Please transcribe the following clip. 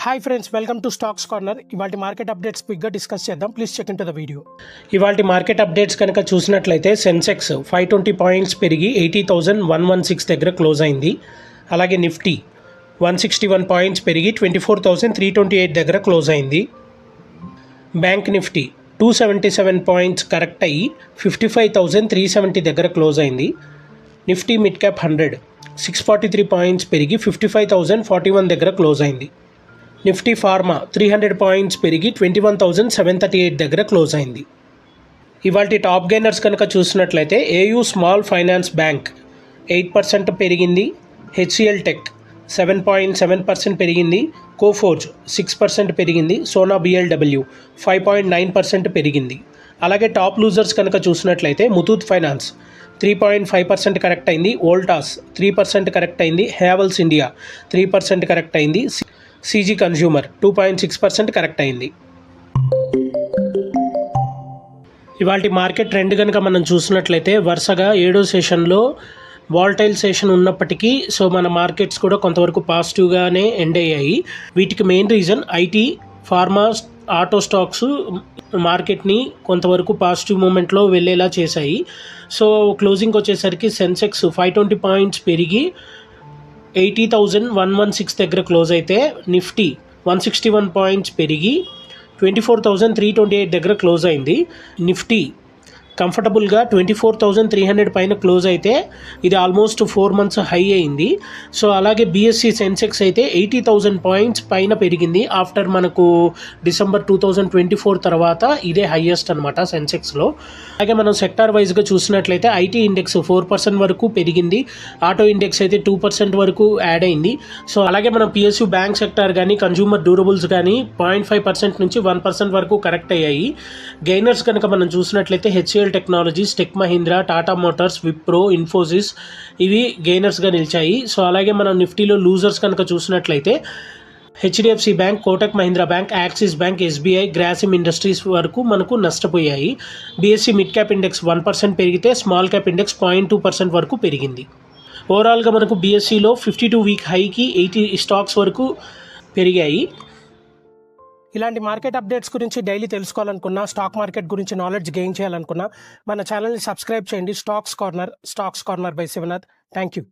Hi friends, welcome to stocks corner. ఇవాళ market updates క్విక్గా discuss చేద్దాం. Please check in to the video. ఇవాళ market updates కనుక చూసినట్లయితే సెన్సెక్స్ 520 పాయింట్స్ పెరిగి 80,116 దగ్గర క్లోజ్ అయింది. అలాగే నిఫ్టీ 161 పాయింట్స్ పెరిగి 24,328 దగ్గర క్లోజ్ అయింది. బ్యాంక్ నిఫ్టీ 277 పాయింట్స్ కరెక్ట్ అయ్యి 55,370 దగ్గర క్లోజ్ అయింది. నిఫ్టీ మిడ్ క్యాప్ 100 643 పాయింట్స్ పెరిగి 55,041 దగ్గర క్లోజ్ అయింది. నిఫ్టీ ఫార్మా 300 పాయింట్స్ పెరిగి 21,738 దగ్గర క్లోజ్ అయింది. ఇవాల్టి టాప్ గెయినర్స్ కనుక చూసినట్లయితే ఏయూ స్మాల్ ఫైనాన్స్ బ్యాంక్ 8% పెరిగింది. హెచ్సిఎల్ టెక్ 7.7% పెరిగింది. కోఫోర్జ్ 6% పెరిగింది. సోనా బిఎల్డబ్ల్యూ 5.9% పెరిగింది. అలాగే టాప్ లూజర్స్ కనుక చూసినట్లయితే ముతూట్ ఫైనాన్స్ 3.5% కరెక్ట్ అయింది. వోల్టాస్ 3% కరెక్ట్ అయింది. హ్యావెల్స్ ఇండియా 3% కరెక్ట్ అయింది. సిజీ కన్జ్యూమర్ 2.6% కరెక్ట్ అయింది. ఇవాళ మార్కెట్ ట్రెండ్ కనుక మనం చూసినట్లయితే వరుసగా 7వ సెషన్లో వాలటైల్ సెషన్ ఉన్నప్పటికీ మన మార్కెట్స్ కూడా కొంతవరకు పాజిటివ్గానే ఎండ్ అయ్యాయి. వీటికి main reason IT, pharma, auto stocks మార్కెట్ని కొంతవరకు పాజిటివ్ మూమెంట్లో వెళ్ళేలా చేశాయి. క్లోజింగ్ వచ్చేసరికి సెన్సెక్స్ 520 పాయింట్స్ పెరిగి 80,116 దగ్గర క్లోజ్ అయితే నిఫ్టీ 161 పాయింట్స్ పెరిగి 24,328 దగ్గర క్లోజ్ అయింది. నిఫ్టీ కంఫర్టబుల్గా 24,300 పైన క్లోజ్ అయితే ఇది ఆల్మోస్ట్ 4 మంత్స్ హై అయింది. అలాగే బిఎస్సి సెన్సెక్స్ అయితే 80,000 పాయింట్స్ పైన పెరిగింది. ఆఫ్టర్ మనకు డిసెంబర్ 2024 తర్వాత ఇదే హైయెస్ట్ అనమాట సెన్సెక్స్లో. అలాగే మనం సెక్టార్ వైజ్గా చూసినట్లయితే ఐటీ ఇండెక్స్ 4% వరకు పెరిగింది. ఆటో ఇండెక్స్ అయితే 2% వరకు యాడ్ అయింది. అలాగే మనం పిఎస్యు బ్యాంక్ సెక్టార్ కానీ కన్జ్యూమర్ డ్యూరబుల్స్ కానీ 0.5% నుంచి 1% వరకు కరెక్ట్ అయ్యాయి. గెయినర్స్ కనుక మనం చూసినట్లయితే HCl technologies, tech Mahindra, Tata Motors, Wipro, Infosys ఇవి గెయినర్స్గా నిలిచాయి. అలాగే మనం నిఫ్టీలో లూజర్స్ కనుక చూసినట్లయితే HDFC bank, Kotak Mahindra bank, axis bank, SBI, Grasim industries వరకు మనకు నష్టపోయాయి. బీఎస్సీ మిడ్ క్యాప్ ఇండెక్స్ 1% పెరిగితే స్మాల్ క్యాప్ ఇండెక్స్ 0.2% వరకు పెరిగింది. ఓవరాల్గా మనకు బీఎస్సీలో 52 వీక్ హైకి 80 స్టాక్స్ వరకు పెరిగాయి. ఇలాంటి మార్కెట్ అప్డేట్స్ గురించి డైలీ తెలుసుకోవాలనుకున్నా, స్టాక్ మార్కెట్ గురించి నాలెడ్జ్ గెయిన్ చేయాలనుకున్నా మన ఛానల్ని సబ్స్క్రైబ్ చేయండి. Stocks corner by Shivanath. Thank you.